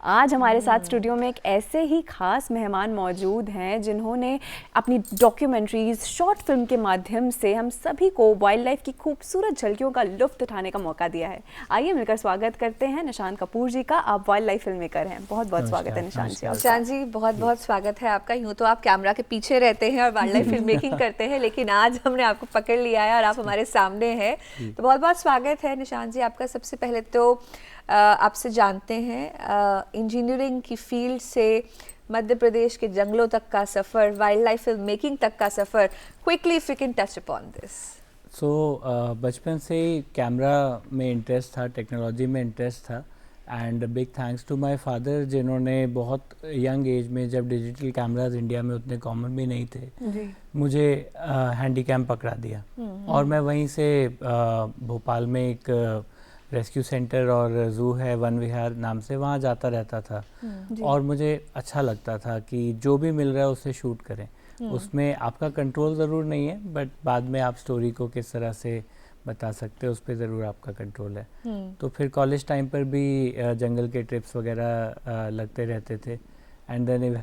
आज हमारे साथ स्टूडियो में एक ऐसे ही खास मेहमान मौजूद हैं जिन्होंने अपनी डॉक्यूमेंट्रीज, शॉर्ट फिल्म के माध्यम से हम सभी को वाइल्ड लाइफ की खूबसूरत झलकियों का लुत्फ उठाने का मौका दिया है। आइए मिलकर स्वागत करते हैं निशान कपूर जी का। आप वाइल्ड लाइफ फिल्म मेकर हैं, बहुत बहुत स्वागत है निशान जी। निशान जी बहुत बहुत स्वागत है आपका। यूँ तो आप कैमरा के पीछे रहते हैं और वाइल्ड लाइफ फिल्म मेकिंग करते हैं, लेकिन आज हमने आपको पकड़ लिया है और आप हमारे सामने हैं, तो बहुत बहुत स्वागत है निशान जी आपका। सबसे पहले तो आपसे जानते हैं इंजीनियरिंग की फील्ड से मध्य प्रदेश के जंगलों तक का सफ़र, वाइल्ड लाइफ फिल्म मेकिंग तक का सफ़र, quickly if you can touch upon this. बचपन से ही कैमरा में इंटरेस्ट था, टेक्नोलॉजी में इंटरेस्ट था and big thanks to my father जिन्होंने बहुत यंग एज में, जब डिजिटल कैमराज इंडिया में उतने कॉमन भी नहीं थे, मुझे हैंडी कैम पकड़ा दिया और मैं वहीं से भोपाल में एक रेस्क्यू सेंटर और ज़ू है वन विहार नाम से, वहाँ जाता रहता था और मुझे अच्छा लगता था कि जो भी मिल रहा है उसे शूट करें। उसमें आपका कंट्रोल ज़रूर नहीं है, बट बाद में आप स्टोरी को किस तरह से बता सकते हो उस पर ज़रूर आपका कंट्रोल है। तो फिर कॉलेज टाइम पर भी जंगल के ट्रिप्स वगैरह लगते रहते थे एंड देन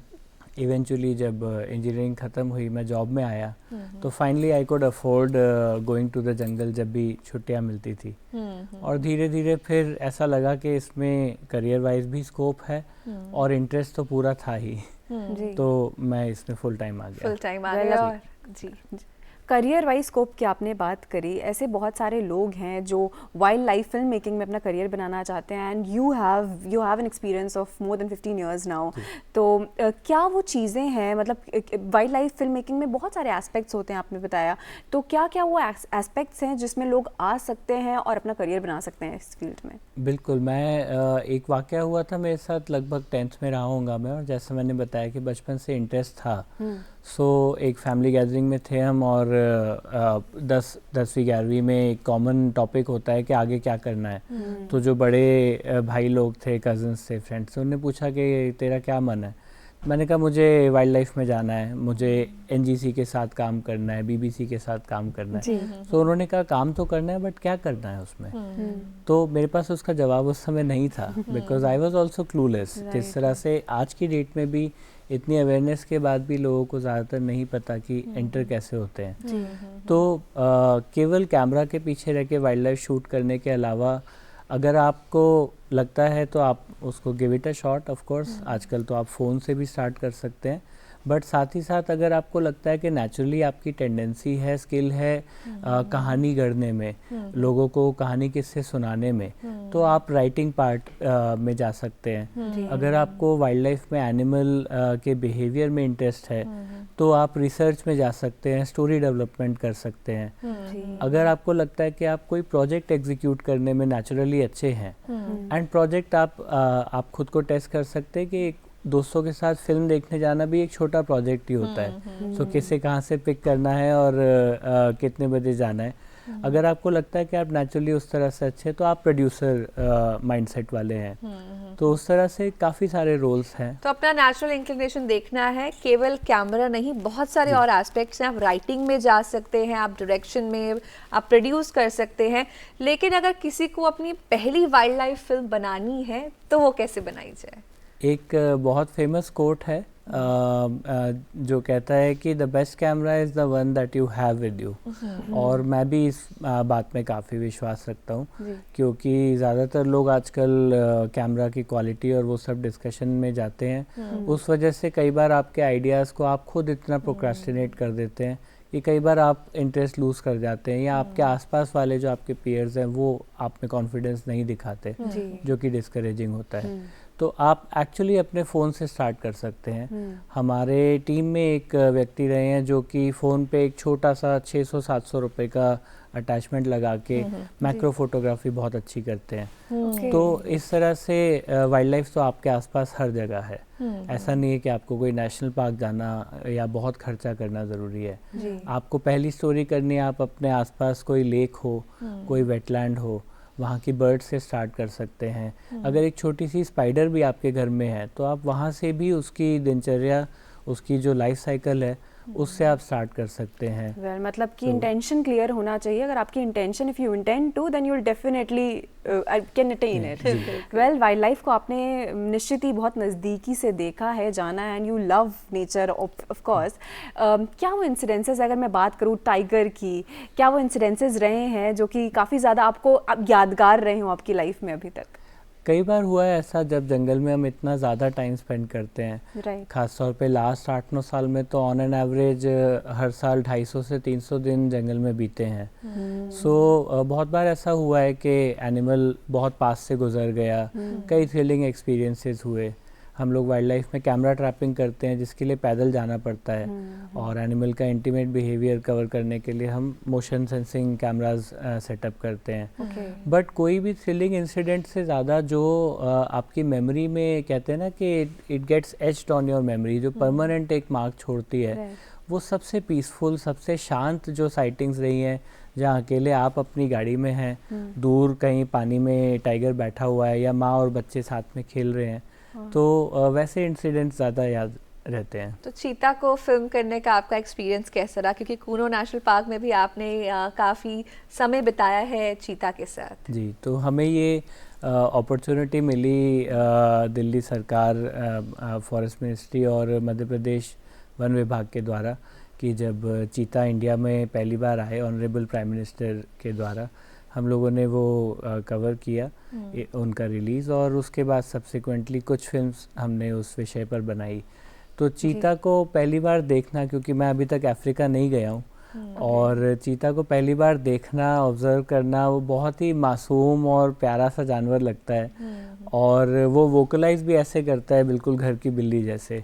इवेंचुअली जब इंजीनियरिंग ख़त्म हुई, मैं जॉब में आया, तो finally I could afford going to the jungle जब भी छुट्टियां मिलती थी। और धीरे धीरे फिर ऐसा लगा कि इसमें करियर वाइज भी स्कोप है और इंटरेस्ट तो पूरा था ही, तो मैं इसमें फुल टाइम आ गया। जी, करियर वाइज स्कोप की आपने बात करी, ऐसे बहुत सारे लोग हैं जो वाइल्ड लाइफ फिल्म मेकिंग में अपना करियर बनाना चाहते हैं and you have an experience of more than 15 years now. तो क्या वो चीज़ें हैं, मतलब वाइल्ड लाइफ फिल्म मेकिंग में बहुत सारे एस्पेक्ट्स होते हैं आपने बताया, तो क्या क्या वो एस्पेक्ट्स हैं जिसमें लोग आ सकते हैं और अपना करियर बना सकते हैं इस फील्ड में? बिल्कुल, मैं एक वाक़या हुआ था मेरे साथ, लगभग 10th में रहा हूँगा मैं, और जैसे मैंने बताया कि बचपन से इंटरेस्ट था। एक फैमिली गैदरिंग में थे हम और 10वीं 11वीं में एक कॉमन टॉपिक होता है कि आगे क्या करना है। तो जो बड़े भाई लोग थे, कज़न्स थे, फ्रेंड्स थे, उन्होंने पूछा कि तेरा क्या मन है। मैंने कहा मुझे वाइल्ड लाइफ में जाना है, मुझे NGC के साथ काम करना है, BBC के साथ काम करना है। तो उन्होंने कहा काम तो करना है बट क्या करना है उसमें। तो मेरे पास उसका जवाब उस समय नहीं था, because I was also clueless. जिस तरह से आज की डेट में भी इतनी अवेयरनेस के बाद भी लोगों को ज़्यादातर नहीं पता कि एंटर कैसे होते हैं। तो केवल कैमरा के पीछे रह के वाइल्ड लाइफ शूट करने के अलावा अगर आपको लगता है तो आप उसको give it a shot. Of course आजकल तो आप फ़ोन से भी स्टार्ट कर सकते हैं, बट साथ ही साथ अगर आपको लगता है कि नेचुरली आपकी टेंडेंसी है, स्किल है कहानी गढ़ने में, लोगों को कहानी किस्से सुनाने में, तो आप राइटिंग पार्ट में जा सकते हैं। अगर आपको वाइल्ड लाइफ में एनिमल के बिहेवियर में इंटरेस्ट है तो आप रिसर्च में जा सकते हैं, स्टोरी डेवलपमेंट कर सकते हैं। अगर आपको लगता है कि आप कोई प्रोजेक्ट एग्जीक्यूट करने में नेचुरली अच्छे हैं एंड प्रोजेक्ट आप खुद को टेस्ट कर सकते हैं कि दोस्तों के साथ फिल्म देखने जाना भी एक छोटा प्रोजेक्ट ही होता है। सो किसे कहाँ से पिक करना है और कितने बजे जाना है। अगर आपको लगता है कि आप नेचुरली उस तरह से अच्छे, तो आप प्रोड्यूसर माइंडसेट वाले हैं। तो उस तरह से काफ़ी सारे रोल्स हैं। तो अपना नेचुरल इंक्लिनेशन देखना है, केवल कैमरा नहीं, बहुत सारे और एस्पेक्ट्स हैं। आप राइटिंग में जा सकते हैं, आप डायरेक्शन में, आप प्रोड्यूस कर सकते हैं। लेकिन अगर किसी को अपनी पहली वाइल्ड लाइफ फिल्म बनानी है तो वो कैसे बनाई जाए? एक बहुत फेमस कोट है जो कहता है कि the best camera is the one that you have with you. और मैं भी इस बात में काफ़ी विश्वास रखता हूँ, क्योंकि ज़्यादातर लोग आजकल कैमरा की क्वालिटी और वो सब डिस्कशन में जाते हैं। उस वजह से कई बार आपके आइडियाज़ को आप खुद इतना प्रोक्रास्टिनेट कर देते हैं कि कई बार आप इंटरेस्ट लूज़ कर जाते हैं, या आपके आसपास वाले जो आपके पीयर्स हैं वो आप में कॉन्फिडेंस नहीं दिखाते, जो कि डिस्करेजिंग होता है। तो आप एक्चुअली अपने फ़ोन से स्टार्ट कर सकते हैं। हमारे टीम में एक व्यक्ति रहे हैं जो कि फ़ोन पे एक छोटा सा 600-700 रुपए का अटैचमेंट लगा के मैक्रो फोटोग्राफी बहुत अच्छी करते हैं। तो इस तरह से वाइल्ड लाइफ तो आपके आसपास हर जगह है। ऐसा नहीं है कि आपको कोई नेशनल पार्क जाना या बहुत खर्चा करना ज़रूरी है। आपको पहली स्टोरी करनी है, आप अपने आसपास कोई लेक हो, कोई वेटलैंड हो, वहाँ की बर्ड से स्टार्ट कर सकते हैं। अगर एक छोटी सी स्पाइडर भी आपके घर में है तो आप वहाँ से भी उसकी दिनचर्या, उसकी जो लाइफ साइकिल है उससे आप स्टार्ट कर सकते हैं। Well, मतलब कि इंटेंशन क्लियर होना चाहिए। अगर आपकी intention, if you intend to, then you will definitely can attain it. Well, wild life को आपने निश्चित ही बहुत नज़दीकी से देखा है, जाना है, and you love nature of course. क्या वो इंसिडेंसेस, अगर मैं बात करूँ टाइगर की, क्या वो इंसिडेंसेस रहे हैं जो कि काफ़ी ज़्यादा आपको यादगार रहे हो आपकी लाइफ में अभी तक? कई बार हुआ है ऐसा, जब जंगल में हम इतना ज़्यादा टाइम स्पेंड करते हैं, राइट। खास तौर पे लास्ट 8-9 साल में तो ऑन एन एवरेज हर साल 250 से 300 दिन जंगल में बीते हैं। सो बहुत बार ऐसा हुआ है कि एनिमल बहुत पास से गुजर गया, कई थ्रिलिंग एक्सपीरियंसेस हुए। हम लोग वाइल्ड लाइफ में कैमरा ट्रैपिंग करते हैं जिसके लिए पैदल जाना पड़ता है, और एनिमल का इंटीमेट बिहेवियर कवर करने के लिए हम मोशन सेंसिंग कैमराज सेटअप करते हैं। बट कोई भी थ्रिलिंग इंसिडेंट से ज़्यादा जो आपकी मेमोरी में, कहते हैं ना कि it gets etched on your memory, जो परमानेंट एक मार्क छोड़ती है, वो सबसे पीसफुल, सबसे शांत जो साइटिंग्स रही हैं, जहाँ अकेले आप अपनी गाड़ी में हैं, दूर कहीं पानी में टाइगर बैठा हुआ है या माँ और बच्चे साथ में खेल रहे हैं, तो वैसे इंसिडेंट्स ज़्यादा याद रहते हैं। तो चीता को फिल्म करने का आपका एक्सपीरियंस कैसा रहा, क्योंकि कूनो नेशनल पार्क में भी आपने काफ़ी समय बिताया है चीता के साथ? जी, तो हमें ये अपॉर्चुनिटी मिली दिल्ली सरकार, फॉरेस्ट मिनिस्ट्री और मध्य प्रदेश वन विभाग के द्वारा, कि जब चीता इंडिया में पहली बार आए ऑनरेबल प्राइम मिनिस्टर के द्वारा, हम लोगों ने वो कवर किया उनका रिलीज़, और उसके बाद सब्सिक्वेंटली कुछ फिल्म्स हमने उस विषय पर बनाई। तो चीता को पहली बार देखना, क्योंकि मैं अभी तक अफ्रीका नहीं गया हूँ, और चीता को पहली बार देखना, ऑब्ज़र्व करना, वो बहुत ही मासूम और प्यारा सा जानवर लगता है, और वो वोकलाइज भी ऐसे करता है बिल्कुल घर की बिल्ली जैसे।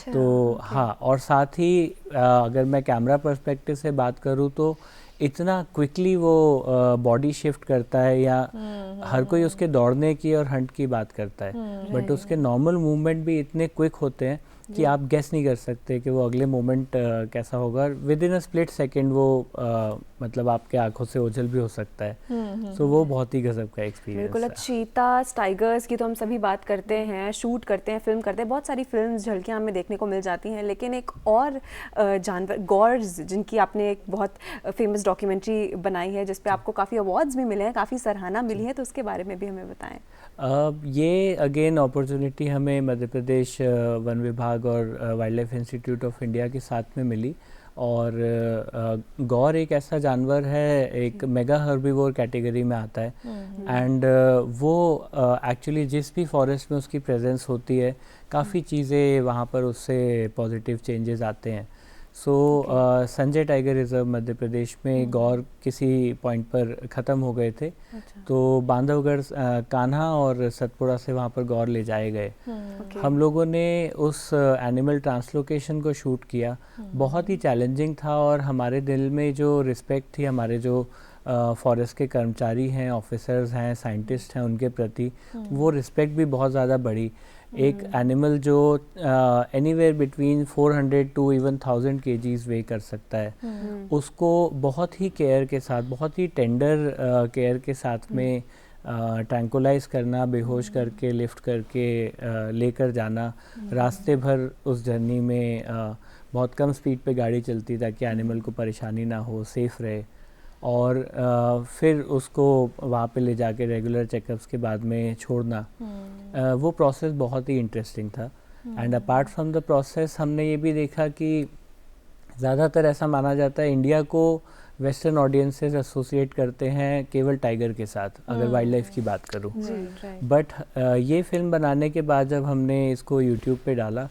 तो हाँ, और साथ ही अगर मैं कैमरा पर्सपेक्टिव से बात करूँ तो इतना क्विकली वो बॉडी शिफ्ट करता है, या हर कोई उसके दौड़ने की और हंट की बात करता है, बट उसके नॉर्मल मूवमेंट भी इतने क्विक होते हैं कि आप गेस नहीं कर सकते कि वो अगले मोमेंट कैसा होगा, और with in a split second वो मतलब आपके आंखों से ओझल भी हो सकता है। सो वो बहुत ही गजब का एक्सपीरियंस बिल्कुल। अब है। चीतास, टाइगर्स की तो हम सभी बात करते हैं, शूट करते हैं, फिल्म करते हैं, बहुत सारी फिल्म्स झलकियां हमें देखने को मिल जाती हैं, लेकिन एक और जानवर गौर्स, जिनकी आपने एक बहुत फेमस डॉक्यूमेंट्री बनाई है जिस पे आपको काफ़ी अवार्ड्स भी मिले हैं, काफ़ी सराहना मिली है, तो उसके बारे में भी हमें बताएं। ये अगेन अपॉर्चुनिटी हमें मध्य प्रदेश वन विभाग और wild life institute of India के साथ में मिली, और गौर एक ऐसा जानवर है, एक मेगा हर्बीवोर कैटेगरी में आता है, एंड वो एक्चुअली जिस भी फॉरेस्ट में उसकी प्रेजेंस होती है, काफ़ी चीज़ें वहाँ पर उससे पॉजिटिव चेंजेस आते हैं। सो संजय टाइगर रिजर्व मध्य प्रदेश में गौर किसी पॉइंट पर ख़त्म हो गए थे, तो बांधवगढ़ कान्हा और सतपुड़ा से वहाँ पर गौर ले जाए गए। हम लोगों ने उस एनिमल ट्रांसलोकेशन को शूट किया, बहुत ही चैलेंजिंग था, और हमारे दिल में जो रिस्पेक्ट थी हमारे जो फॉरेस्ट के कर्मचारी हैं, ऑफिसर्स हैं, साइंटिस्ट हैं, उनके प्रति वो रिस्पेक्ट भी बहुत ज़्यादा बढ़ी। एक एनिमल जो anywhere between 400 to even 1000 kgs weigh कर सकता है, उसको बहुत ही केयर के साथ, बहुत ही टेंडर केयर के साथ में ट्रैंकुलाइज करना, बेहोश करके लिफ्ट करके लेकर जाना, रास्ते भर उस जर्नी में बहुत कम स्पीड पे गाड़ी चलती ताकि एनिमल को परेशानी ना हो, सेफ रहे, और फिर उसको वहाँ पे ले जाके रेगुलर चेकअप्स के बाद में छोड़ना, वो प्रोसेस बहुत ही इंटरेस्टिंग था। And apart from the process हमने ये भी देखा कि ज़्यादातर ऐसा माना जाता है इंडिया को वेस्टर्न ऑडियंसेस एसोसिएट करते हैं केवल टाइगर के साथ, अगर वाइल्ड लाइफ की बात करूँ, बट ये फिल्म बनाने के बाद जब हमने इसको यूट्यूब पे डाला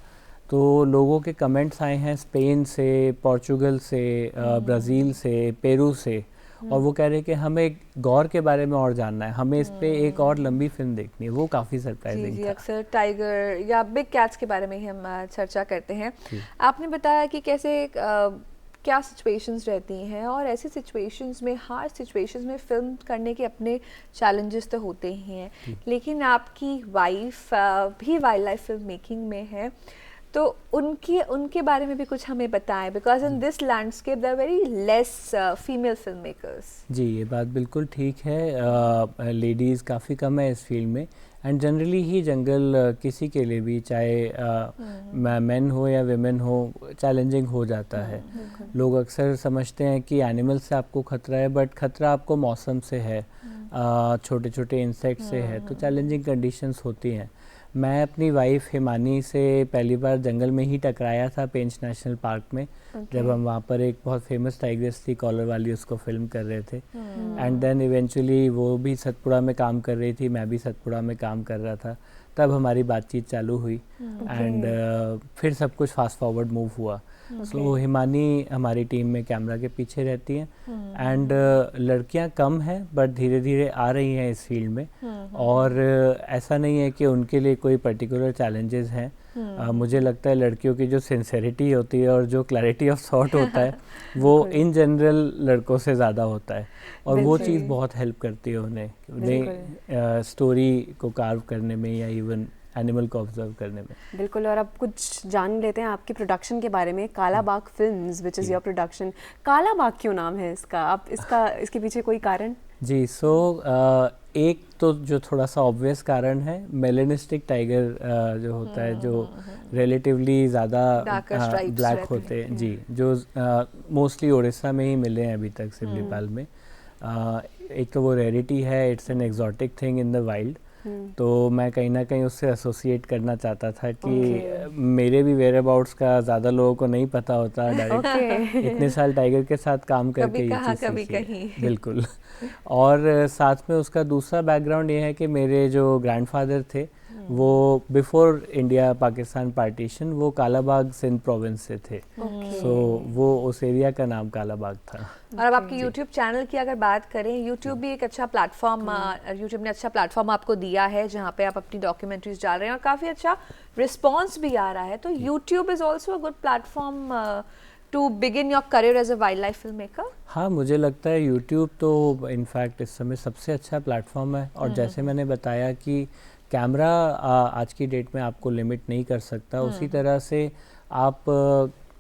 तो लोगों के कमेंट्स आए हैं स्पेन से, पोर्चुगल से, ब्राज़ील से, पेरू से, और वो कह रहे हैं कि हमें गौर के बारे में और जानना है, हमें इस पे एक और लंबी फिल्म देखनी है। वो काफ़ी सरप्राइजिंग था। अक्सर टाइगर या बिग कैट्स के बारे में ही हम चर्चा करते हैं। आपने बताया कि कैसे क्या सिचुएशंस रहती हैं, और ऐसी सिचुएशंस में, हार्ड सिचुएशंस में फिल्म करने के अपने चैलेंजेस तो होते ही हैं, लेकिन आपकी वाइफ भी वाइल्ड लाइफ फिल्म मेकिंग में है, तो उनके बारे में भी कुछ हमें बताएं, because in this landscape there are very less female film makers. जी, ये बात बिल्कुल ठीक है, लेडीज़ काफ़ी कम है इस फील्ड में, एंड जनरली ही जंगल किसी के लिए भी, चाहे मेन हो या विमेन हो, चैलेंजिंग हो जाता है। लोग अक्सर समझते हैं कि एनिमल से आपको खतरा है, बट खतरा आपको मौसम से है, छोटे छोटे इंसेक्ट से है, तो चैलेंजिंग कंडीशंस होती हैं। मैं अपनी वाइफ हिमानी से पहली बार जंगल में ही टकराया था पेंच नेशनल पार्क में, जब हम वहाँ पर एक बहुत फेमस टाइग्रेस थी कॉलर वाली, उसको फिल्म कर रहे थे। एंड देन इवेंचुअली वो भी सतपुड़ा में काम कर रही थी, मैं भी सतपुड़ा में काम कर रहा था, तब हमारी बातचीत चालू हुई। एंड फिर सब कुछ फास्ट फॉरवर्ड मूव हुआ। सो हिमानी हमारी टीम में कैमरा के पीछे रहती हैं। एंड लड़कियां कम हैं, बट धीरे धीरे आ रही हैं इस फील्ड में। और ऐसा नहीं है कि उनके लिए कोई पर्टिकुलर चैलेंजेस हैं। मुझे लगता है लड़कियों की जो सिंसेरिटी होती है और जो क्लैरिटी ऑफ थॉट होता है वो इन जनरल लड़कों से ज़्यादा होता है, और वो चीज़ बहुत हेल्प करती है उन्हें स्टोरी को कार्व करने में या इवन एनिमल को ऑब्जर्व करने में। बिल्कुल। और अब कुछ जान लेते हैं आपकी प्रोडक्शन के बारे में, Kala Bagh films which is your production. Kala Bagh क्यों नाम है इसका? आप इसके पीछे कोई कारण? जी, सो एक तो जो थोड़ा सा ऑब्वियस कारण है, मेलेनिस्टिक टाइगर जो होता है, जो रिलेटिवली ज़्यादा ब्लैक होते हैं जी, जो मोस्टली उड़ीसा में ही मिले हैं अभी तक, सिमलीपाल में। एक तो वो रेयरिटी है, it's an exotic thing in the wild. तो मैं कहीं ना कहीं उससे एसोसिएट करना चाहता था कि मेरे भी वेयर अबाउट्स का ज़्यादा लोगों को नहीं पता होता डायरेक्ट। इतने साल टाइगर के साथ काम करके ये चीज़ सीखी है। बिल्कुल। और साथ में उसका दूसरा बैकग्राउंड ये है कि मेरे जो ग्रैंडफादर थे वो बिफोर इंडिया पाकिस्तान पार्टीशन वो कालाबाग सिंध प्रोविंस से थे। सो वो उस एरिया का नाम कालाबाग था। और अब आपके YouTube चैनल की अगर बात करें, YouTube भी एक अच्छा प्लेटफॉर्म, YouTube ने अच्छा प्लेटफॉर्म आपको दिया है जहाँ पे आप अपनी डॉक्यूमेंट्रीज डाल रहे हैं और काफ़ी अच्छा रिस्पॉन्स भी आ रहा है। तो YouTube is also a good platform to begin your career as a wild life film maker. हाँ, मुझे लगता है YouTube तो इनफैक्ट इस समय सबसे अच्छा प्लेटफॉर्म है। और जैसे मैंने बताया कि कैमरा आज की डेट में आपको लिमिट नहीं कर सकता, उसी तरह से आप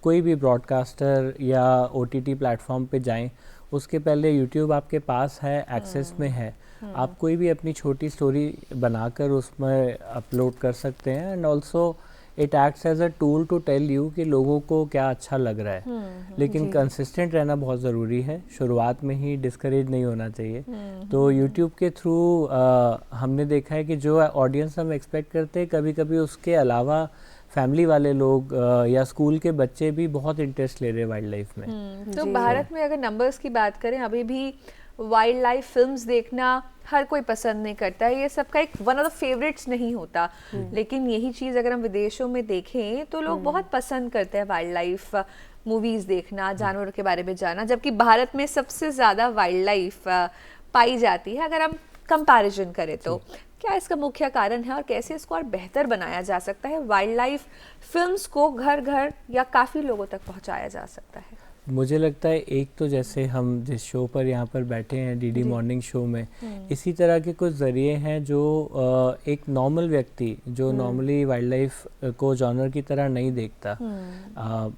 कोई भी ब्रॉडकास्टर या OTT प्लेटफॉर्म पे जाएं, उसके पहले YouTube आपके पास है, एक्सेस में है। आप कोई भी अपनी छोटी स्टोरी बनाकर उसमें अपलोड कर सकते हैं। And also it acts as a tool to tell you कि लोगों को क्या अच्छा लग रहा है। लेकिन कंसिस्टेंट रहना बहुत ज़रूरी है, शुरुआत में ही डिस्करेज नहीं होना चाहिए। तो YouTube के थ्रू हमने देखा है कि जो ऑडियंस हम एक्सपेक्ट करते हैं, कभी कभी उसके अलावा फैमिली वाले लोग या स्कूल के बच्चे भी बहुत इंटरेस्ट ले रहे हैं वाइल्ड लाइफ में। तो भारत में अगर नंबर्स की बात करें, अभी भी वाइल्ड लाइफ फिल्म्स देखना हर कोई पसंद नहीं करता है, ये सबका एक वन ऑफ द फेवरेट्स नहीं होता। लेकिन यही चीज़ अगर हम विदेशों में देखें तो लोग बहुत पसंद करते हैं वाइल्ड लाइफ मूवीज़ देखना, जानवरों के बारे में जानना, जबकि भारत में सबसे ज़्यादा वाइल्ड लाइफ पाई जाती है अगर हम कंपैरिजन करें तो। क्या इसका मुख्य कारण है और कैसे इसको और बेहतर बनाया जा सकता है? वाइल्ड लाइफ फिल्म्स को घर घर या काफ़ी लोगों तक पहुंचाया जा सकता है? मुझे लगता है एक तो जैसे हम जिस शो पर यहाँ पर बैठे हैं DD मॉर्निंग शो में, इसी तरह के कुछ ज़रिए हैं जो एक नॉर्मल व्यक्ति जो नॉर्मली वाइल्ड लाइफ को जॉनर की तरह नहीं देखता।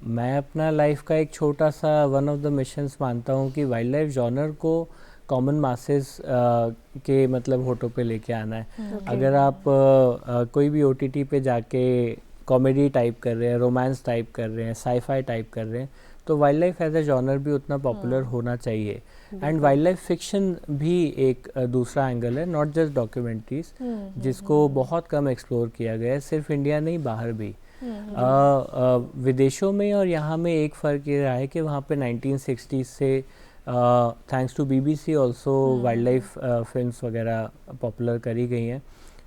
मैं अपना लाइफ का एक छोटा सा वन ऑफ द मिशंस मानता हूँ कि वाइल्ड लाइफ जॉनर को कॉमन मासेस के मतलब होठों पे लेके आना है। अगर आप कोई भी OTT पे जाके कॉमेडी टाइप कर रहे हैं, रोमांस टाइप कर रहे हैं, साईफाई टाइप कर रहे हैं, तो wild life as a genre भी उतना पॉपुलर होना चाहिए। एंड वाइल्ड लाइफ फिक्शन भी एक दूसरा एंगल है, नॉट जस्ट डॉक्यूमेंट्रीज, जिसको बहुत कम एक्सप्लोर किया गया है, सिर्फ इंडिया नहीं बाहर भी। विदेशों में और यहाँ में एक फ़र्क ये रहा है कि वहाँ पे 1960s से thanks to BBC also wild life films वगैरह पॉपुलर करी गई हैं।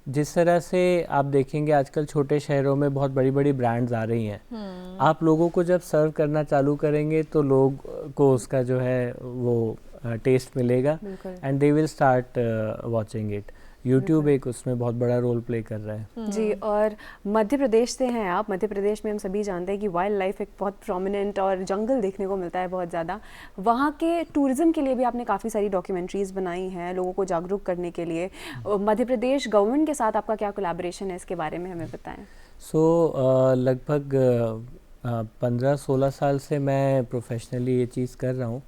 जिस तरह से आप देखेंगे आजकल छोटे शहरों में बहुत बड़ी बड़ी ब्रांड्स आ रही हैं। आप लोगों को जब सर्व करना चालू करेंगे तो लोग को उसका जो है वो टेस्ट मिलेगा and they will start watching it. YouTube एक उसमें बहुत बड़ा रोल प्ले कर रहा है। जी, और मध्य प्रदेश से हैं आप। मध्य प्रदेश में हम सभी जानते हैं कि वाइल्ड लाइफ एक बहुत प्रोमिनेंट और जंगल देखने को मिलता है बहुत ज़्यादा। वहाँ के टूरिज़्म के लिए भी आपने काफ़ी सारी डॉक्यूमेंट्रीज़ बनाई हैं लोगों को जागरूक करने के लिए। मध्य प्रदेश गवर्नमेंट के साथ आपका क्या कोलैबोरेशन है, इसके बारे में हमें बताएं। लगभग 15-16 साल से मैं प्रोफेशनली ये चीज़ कर रहा हूँ।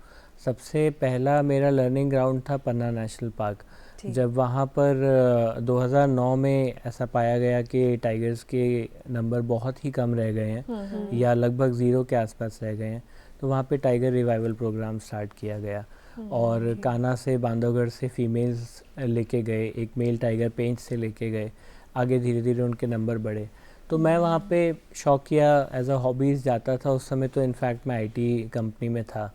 सबसे पहला मेरा लर्निंग ग्राउंड था पन्ना नेशनल पार्क। जब वहाँ पर 2009 में ऐसा पाया गया कि टाइगर्स के नंबर बहुत ही कम रह गए हैं या लगभग ज़ीरो के आसपास रह गए हैं, तो वहाँ पे टाइगर रिवाइवल प्रोग्राम स्टार्ट किया गया और कान्हा से बांधवगढ़ से फीमेल्स लेके गए, एक मेल टाइगर पेंच से लेके गए, आगे धीरे धीरे उनके नंबर बढ़े। तो मैं वहाँ पे शौकिया एज अ हॉबीज़ जाता था। उस समय तो इनफैक्ट मैं आईटी कंपनी में था।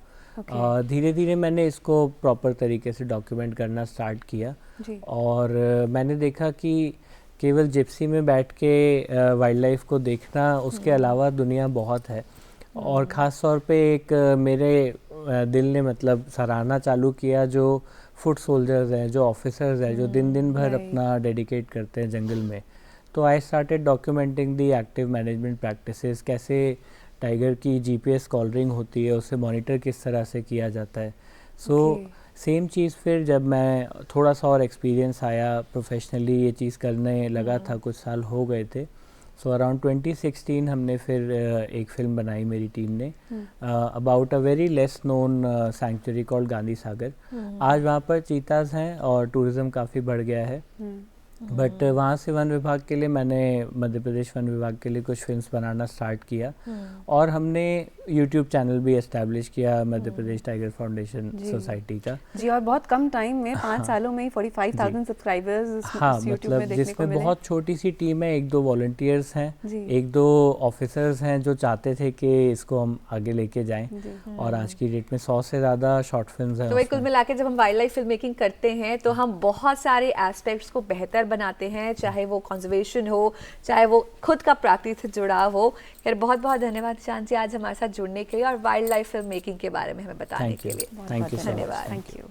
धीरे धीरे मैंने इसको प्रॉपर तरीके से डॉक्यूमेंट करना स्टार्ट किया और मैंने देखा कि केवल जिप्सी में बैठ के वाइल्ड लाइफ को देखना, उसके अलावा दुनिया बहुत है। और ख़ास तौर पे एक मेरे दिल ने मतलब सराहना चालू किया जो फुट सोल्जर्स हैं, जो ऑफिसर्स हैं, जो दिन दिन भर अपना डेडिकेट करते हैं जंगल में। तो I started documenting the active management practices, कैसे टाइगर की जीपीएस कॉलरिंग होती है, उसे मॉनिटर किस तरह से किया जाता है। सो सेम चीज़ फिर जब मैं थोड़ा सा और एक्सपीरियंस आया प्रोफेशनली, ये चीज़ करने लगा था, कुछ साल हो गए थे। सो अराउंड 2016 हमने फिर एक फ़िल्म बनाई मेरी टीम ने about a very less known sanctuary called Gandhi Sagar. आज वहाँ पर चीताज़ हैं और टूरिज़्म काफ़ी बढ़ गया है, बट वहाँ से वन विभाग के लिए मैंने मध्य प्रदेश वन विभाग के लिए कुछ फिल्म्स बनाना स्टार्ट किया और हमने यूट्यूब चैनल भी एस्टैब्लिश किया Madhya Pradesh tiger foundation society का। जी, और बहुत कम टाइम में 5 सालों में ही 45,000 सब्सक्राइबर्स हाँ, मतलब जिसमें बहुत छोटी सी टीम है, 1-2 वॉलंटियर्स हैं, 1-2 ऑफिसर्स हैं जो चाहते थे कि इसको हम आगे लेके जाएं और आज की डेट में 100 से ज़्यादा शॉर्ट फिल्म्स हैं। तो कुल मिला के जब हम वाइल्ड लाइफ फिल्म मेकिंग करते हैं तो हम बहुत सारे एस्पेक्ट्स को बेहतर बनाते हैं, चाहे वो कंजर्वेशन हो, चाहे वो खुद का प्रकृति से जुड़ाव हो। यार बहुत बहुत धन्यवाद निशांत जी आज हमारे साथ जुड़ने के लिए और वाइल्ड लाइफ फिल्म मेकिंग के बारे में हमें बताने के लिए। थैंक यू, धन्यवाद। Thank you.